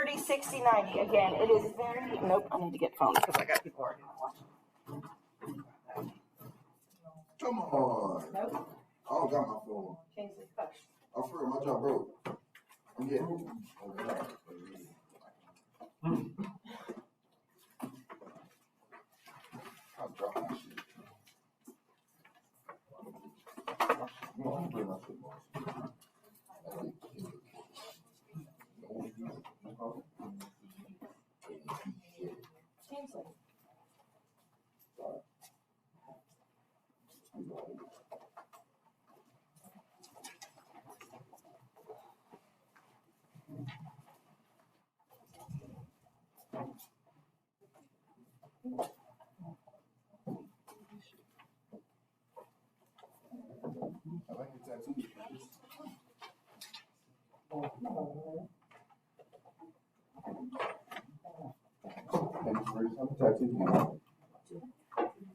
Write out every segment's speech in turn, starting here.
30, 60, 90. Again, it is very, nope, I need to get phones because I got people already watching. Come on. Nope. I don't got my phone. Change the push. I'm for real, my job broke. I'm getting I'll drop my shit. No, I'm putting my shit on. I like the tattoo.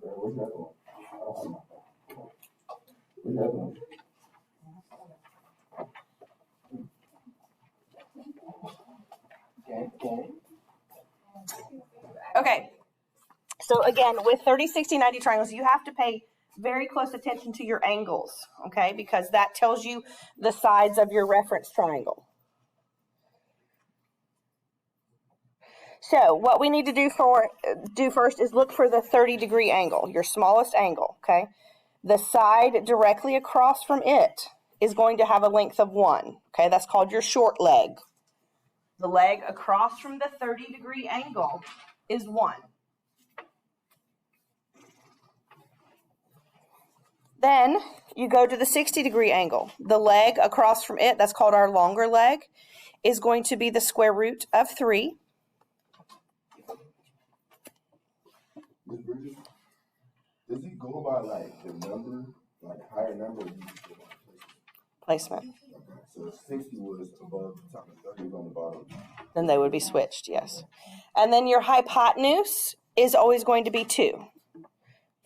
Where's that one? Where's that one? Okay. So again, with 30, 60, 90 triangles, you have to pay very close attention to your angles, okay? Because that tells you the sides of your reference triangle. So what we need to do first is look for the 30-degree angle, your smallest angle, okay? The side directly across from it is going to have a length of 1, okay? That's called your short leg. The leg across from the 30-degree angle is 1. Then you go to the 60-degree angle. The leg across from it, that's called our longer leg, is going to be the square root of 3. Does it go by like the number, like higher number? Or Placement. okay, so 60 was above the top and 30 was on the bottom. Then they would be switched, yes. And then your hypotenuse is always going to be 2.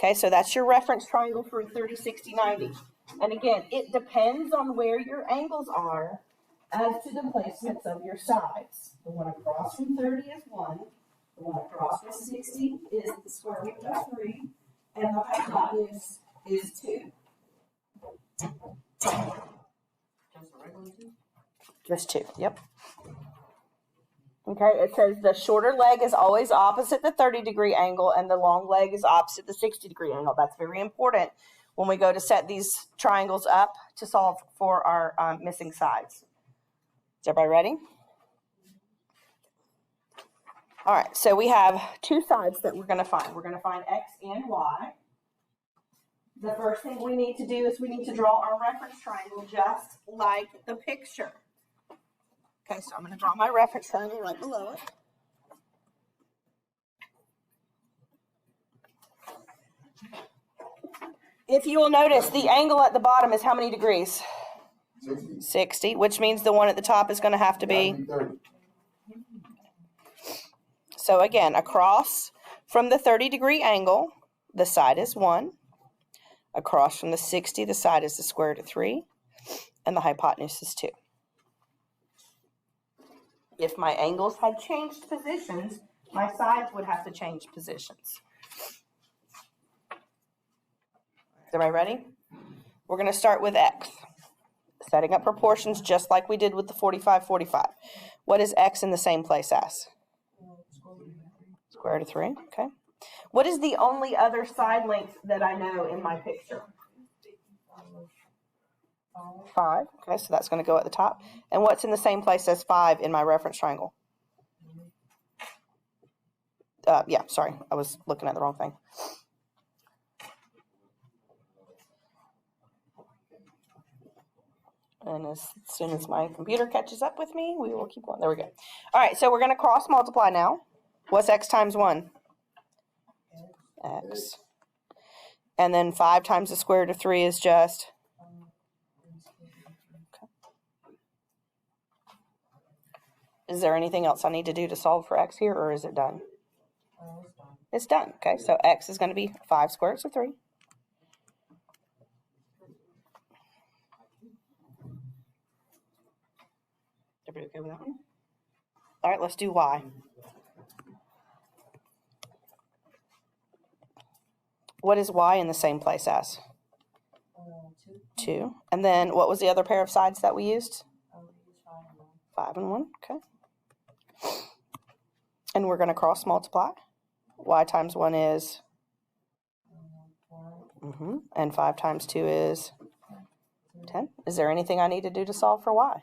Okay, so that's your reference triangle for 30, 60, 90. And again, it depends on where your angles are as to the placements of your sides. The one across from 30 is 1. The one across from 60 is the square root of 3. And the hypotenuse is 2. Just 2, yep. Okay, it says the shorter leg is always opposite the 30-degree angle and the long leg is opposite the 60-degree angle. That's very important when we go to set these triangles up to solve for our missing sides. Is everybody ready? All right, so we have 2 sides that we're going to find. We're going to find X and Y. The first thing we need to do is we need to draw our reference triangle just like the picture. Okay, so I'm going to draw my reference triangle right below it. If you will notice, the angle at the bottom is how many degrees? 60. 60, which means the one at the top is going to have to be 30. So again, across from the 30-degree angle, the side is 1. Across from the 60, the side is the square root of 3. And the hypotenuse is 2. If my angles had changed positions, my sides would have to change positions. Is everybody ready? We're going to start with X. Setting up proportions just like we did with the 45, 45. What is X in the same place as? Square root of 3, okay. What is the only other side length that I know in my picture? 5, okay, so that's going to go at the top. And what's in the same place as 5 in my reference triangle? Yeah, sorry, I was looking at the wrong thing. And as soon as my computer catches up with me, we will keep going. There we go. All right, so we're going to cross multiply now. What's X times 1? X. And then 5 times the square root of 3 is just? Okay. Is there anything else I need to do to solve for X here, or is it done? It's done. Okay, so X is going to be 5 square roots of 3. Everybody okay with that one? All right, let's do y. What is y in the same place as? 2. And then what was the other pair of sides that we used? 5 and 1. Okay. And we're going to cross multiply. Y times 1 is? And 5 times 2 is 10. Is there anything I need to do to solve for y?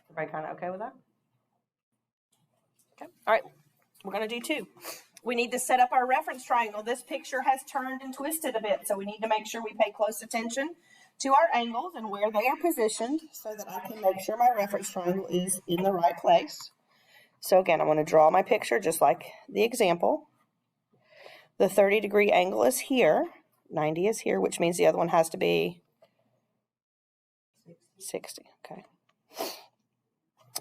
Everybody kind of okay with that? Okay. All right. We're going to do 2. We need to set up our reference triangle. This picture has turned and twisted a bit, so we need to make sure we pay close attention to our angles and where they are positioned so that I can make sure my reference triangle is in the right place. So again, I'm going to draw my picture just like the example. The 30-degree angle is here. 90 is here, which means the other one has to be 60. Okay.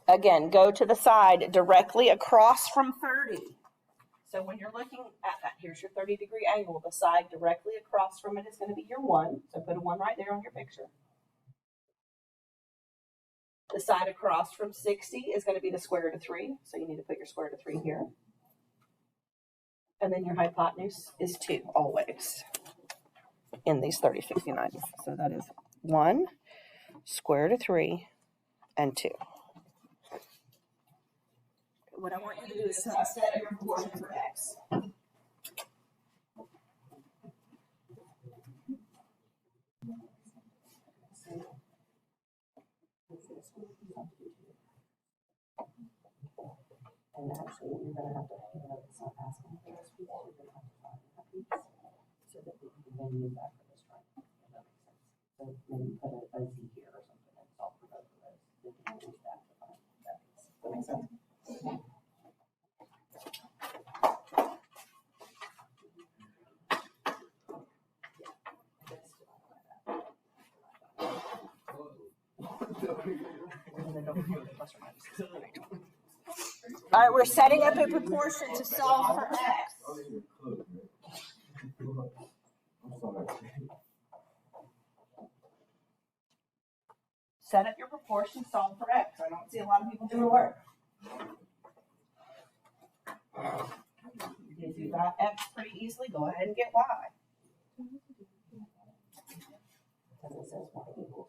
Again, go to the side directly across from 30. So when you're looking at that, here's your 30-degree angle. The side directly across from it is going to be your 1. So put a 1 right there on your picture. The side across from 60 is going to be the square root of 3. So you need to put your square root of 3 here. And then your hypotenuse is 2 always in these 30, 60, 90s. So that is 1, square root of 3, and 2. What I want you to do is set your proportion for x. And actually, you're going to have to, stop asking for this piece. You're going to have to find that piece so that we can then use that for this triangle. If that makes sense. So maybe put a z here or something and solve for both of those. We can use that to find that piece. Does that make sense? All right, we're setting up a proportion to solve for x. Set up your proportion, solve for x. I don't see a lot of people doing the work. If you got x pretty easily, go ahead and get y. Because it says y equals.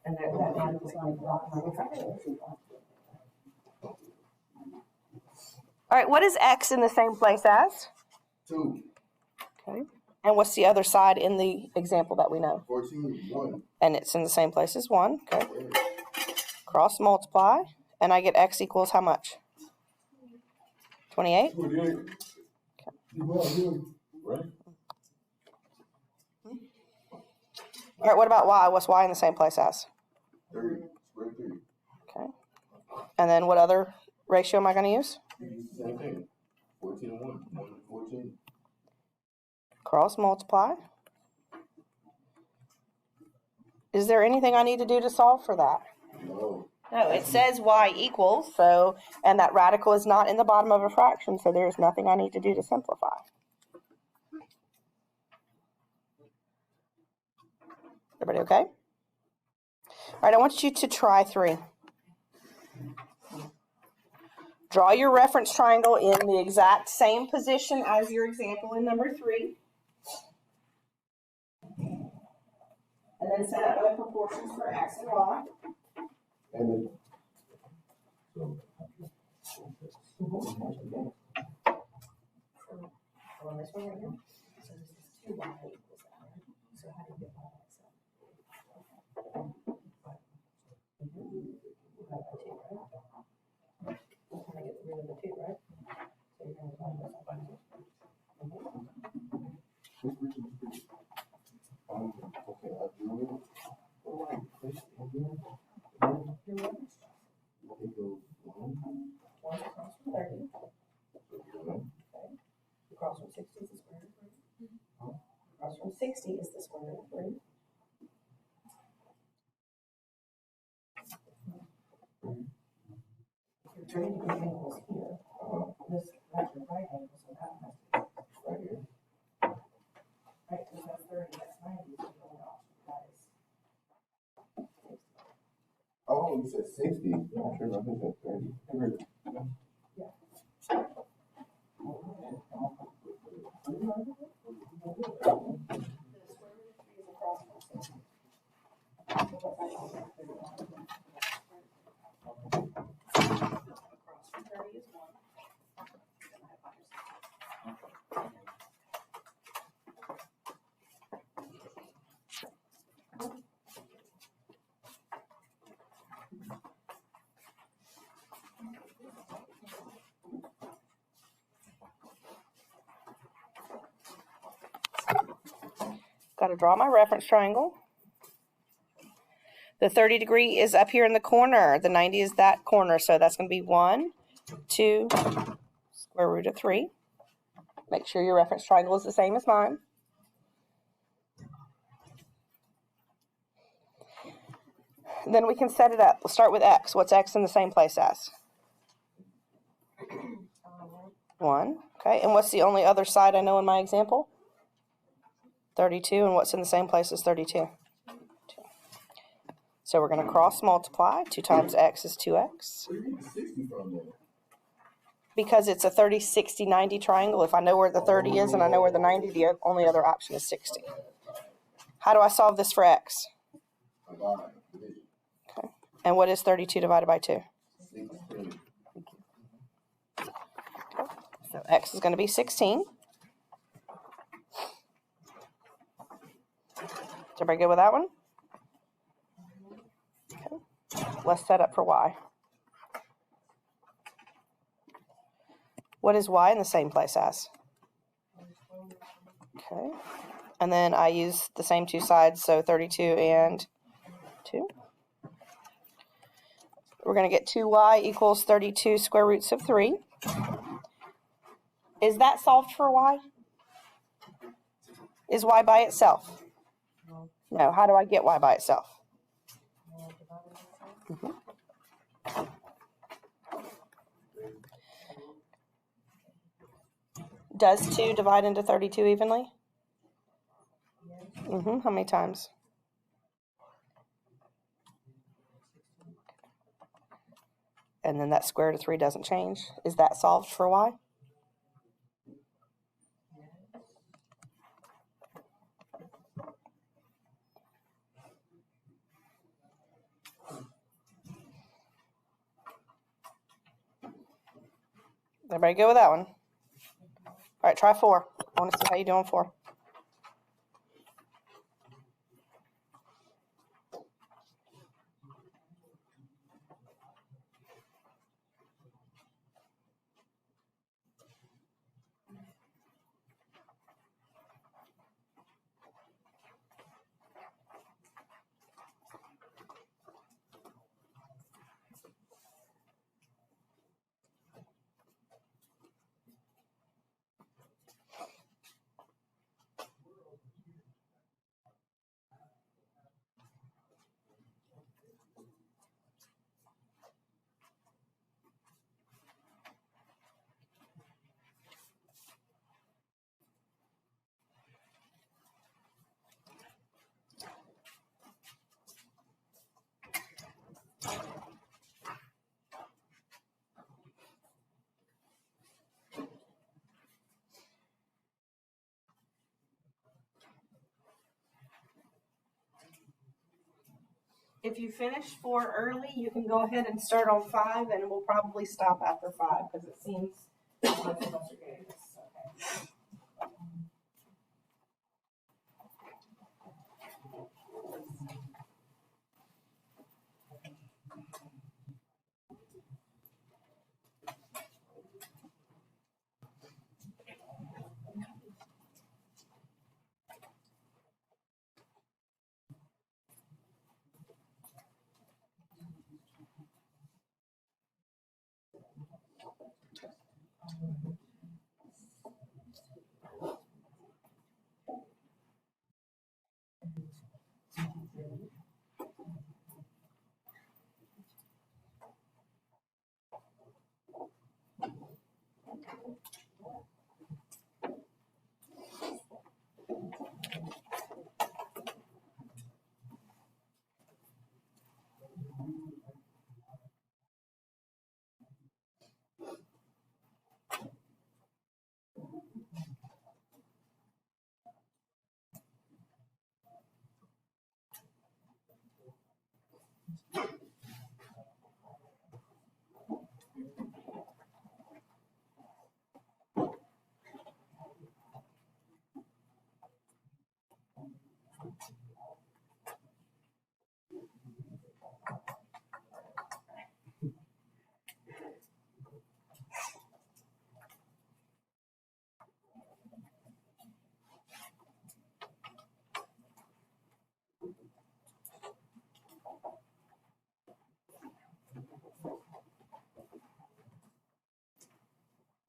And that article's not even. All right, what is x in the same place as? 2. Okay. And what's the other side in the example that we know? 14, 1. And it's in the same place as 1. Okay. Cross multiply. And I get x equals how much? 28? 28. Okay. Right. All right, what about y? What's y in the same place as? 30. Square 3. Okay. And then what other ratio am I going to use? Same thing. 14 and 1. 1 and 14. Cross multiply. Is there anything I need to do to solve for that? No. No, it says y equals, so, and that radical is not in the bottom of a fraction, so there's nothing I need to do to simplify. Everybody okay? All right, I want you to try 3. Draw your reference triangle in the exact same position as your example in number 3. And then set up both proportions for x and y. And then, On this one right here. So this is 2y equals that, right? So how do you get y itself? Divide by 2, right? That's how I get rid of the 2, right? So you're going to divide this by 2. okay, I drew it. It goes 1. 1 across from 30. So here's 1. Okay. Across from 60 is the square root of 3. Across from 60 is the square root of 3. You're trying to get angles here. This that's your right angle, so that has to be Right here. right, because that's 30, that's 90, so the only option for that is 60. Oh, you said 60. Yeah, sure, I think that's 30. Got to draw my reference triangle. The 30 degree is up here in the corner. The 90 is that corner. So that's going to be 1, 2, square root of 3. Make sure your reference triangle is the same as mine. Then we can set it up. We'll start with x. What's x in the same place as? 1. Okay. And what's the only other side I know in my example? 32. And what's in the same place as 32? So we're going to cross multiply. 2 times x is 2x. Where do you get 60 from then? Because it's a 30, 60, 90 triangle. If I know where the 30 is and I know where the 90, the only other option is 60. How do I solve this for x? Divide. Division. Okay. And what is 32 divided by 2? 16. So x is going to be 16. Is everybody good with that one? Okay. Let's set up for y. What is y in the same place as? Okay. And then I use the same 2 sides, so 32 and 2. We're going to get 2y equals 32 square roots of 3. Is that solved for y? Is y by itself? No. How do I get y by itself? Does 2 divide into 32 evenly? How many times? And then that square root of 3 doesn't change. Is that solved for y? Everybody go with that one? All right, try 4. I want to see how you do on 4. If you finish 4 early, you can go ahead and start on 5, and we'll probably stop after 5 because it seems most of us are getting this.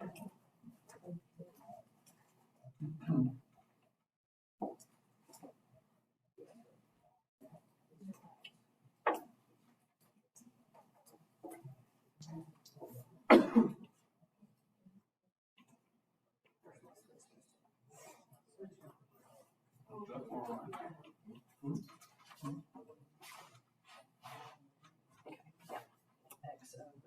Okay. X over.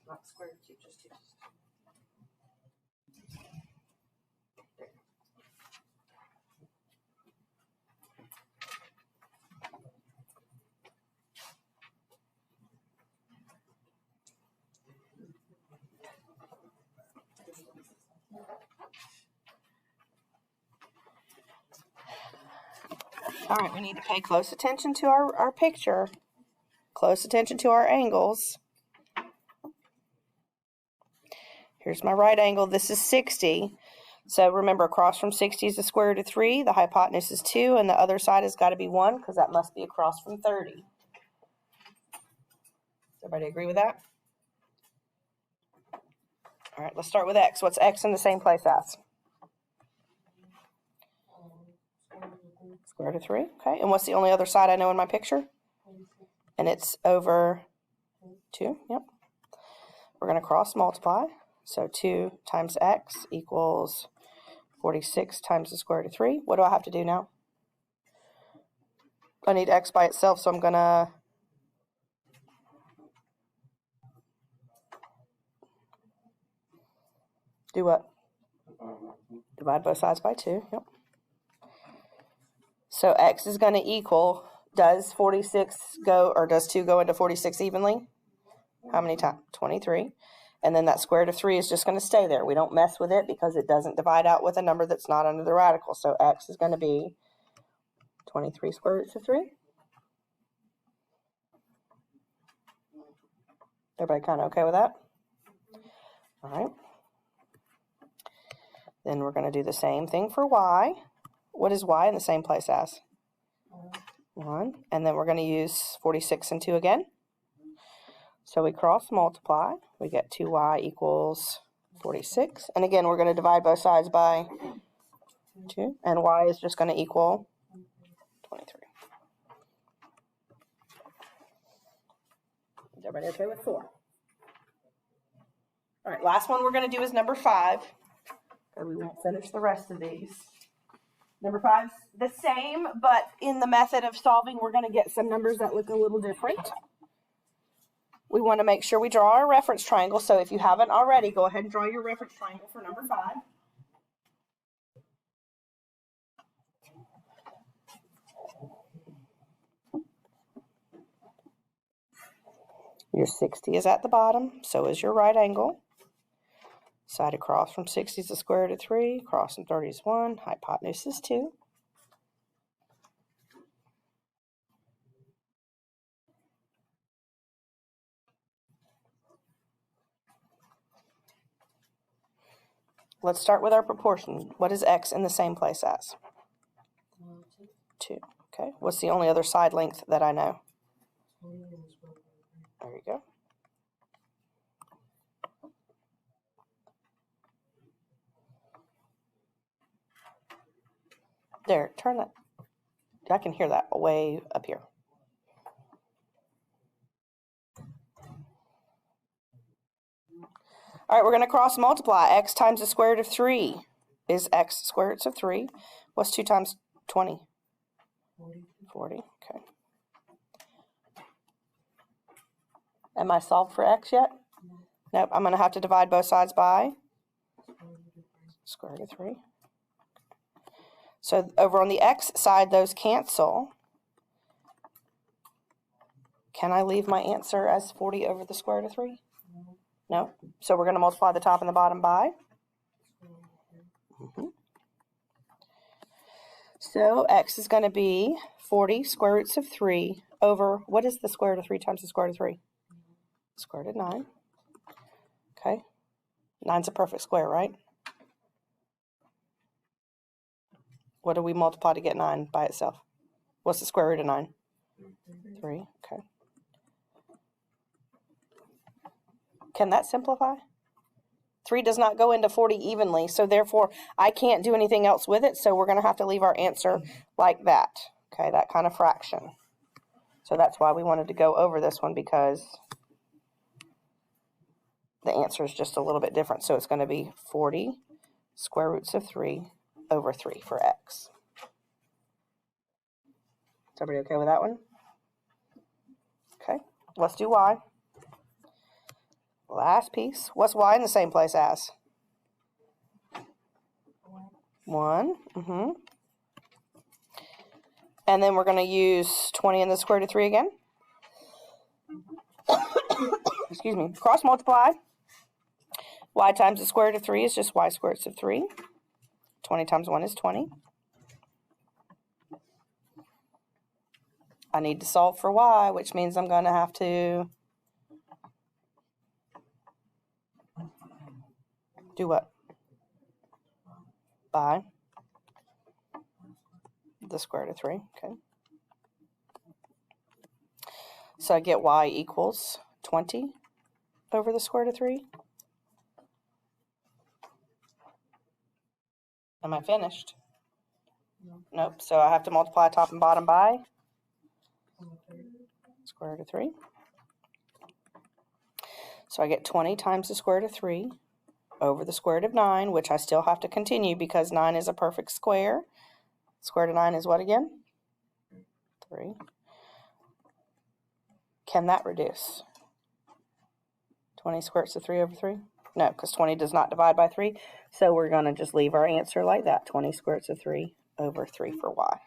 Not square root, just 2. All right, we need to pay close attention to our picture, close attention to our angles. Here's my right angle. This is 60. So remember, across from 60 is the square root of 3. The hypotenuse is 2, and the other side has got to be 1 because that must be across from 30. Everybody agree with that? All right, let's start with x. What's x in the same place as? Square root of 3. Okay, and what's the only other side I know in my picture? And it's over 2. Yep. We're going to cross multiply. So 2 times x equals 46 times the square root of 3. What do I have to do now? I need x by itself, so I'm going to do what? Divide both sides by 2. Yep. So x is going to equal, does 46 go, or does 2 go into 46 evenly? How many times? 23. And then that square root of 3 is just going to stay there. We don't mess with it because it doesn't divide out with a number that's not under the radical. So x is going to be 23 square roots of 3. Everybody kind of okay with that? All right. Then we're going to do the same thing for y. What is y in the same place as? 1. And then we're going to use 46 and 2 again. So we cross multiply. We get 2y equals 46. And again, we're going to divide both sides by 2. And y is just going to equal 23. Is everybody okay with 4? All right, last one we're going to do is number 5. And we won't finish the rest of these. Number 5's the same, but in the method of solving, we're going to get some numbers that look a little different. we want to make sure we draw our reference triangle. So if you haven't already, go ahead and draw your reference triangle for number 5. Your 60 is at the bottom, so is your right angle. Side across from 60 is the square root of 3, across from 30 is 1, hypotenuse is 2. Let's start with our proportion. What is x in the same place as? 2. Okay. What's the only other side length that I know? There you go. There, turn that. I can hear that way up here. All right, we're going to cross multiply. X times the square root of 3 is x square roots of 3. What's 2 times 20? 40. Okay. Am I solved for x yet? Nope. I'm going to have to divide both sides by square root of 3. So over on the x side, those cancel. Can I leave my answer as 40 over the square root of 3? No. So we're going to multiply the top and the bottom by. So x is going to be 40 square roots of 3 over, what is the square root of 3 times the square root of 3? Square root of 9. Okay. 9's a perfect square, right? What do we multiply to get 9 by itself? What's the square root of 9? 3. Okay. Can that simplify? 3 does not go into 40 evenly, so therefore I can't do anything else with it, so we're going to have to leave our answer like that. Okay, that kind of fraction. So that's why we wanted to go over this one, because the answer is just a little bit different. So it's going to be 40 square roots of 3 over 3 for x. Is everybody okay with that one? Okay, let's do y. Last piece. What's y in the same place as? 1. And then we're going to use 20 in the square root of 3 again. Excuse me. Cross multiply. Y times the square root of 3 is just y square root of 3. 20 times 1 is 20. I need to solve for y, which means I'm going to have to do what? By the square root of 3. Okay. So I get y equals 20 over the square root of 3. Am I finished? Nope. So I have to multiply top and bottom by square root of 3. So I get 20 times the square root of 3 over the square root of 9, which I still have to continue because 9 is a perfect square. Square root of 9 is what again? 3. Can that reduce? 20 square roots of 3 over 3? No, because 20 does not divide by 3. So we're going to just leave our answer like that, 20 square roots of 3 over 3 for y.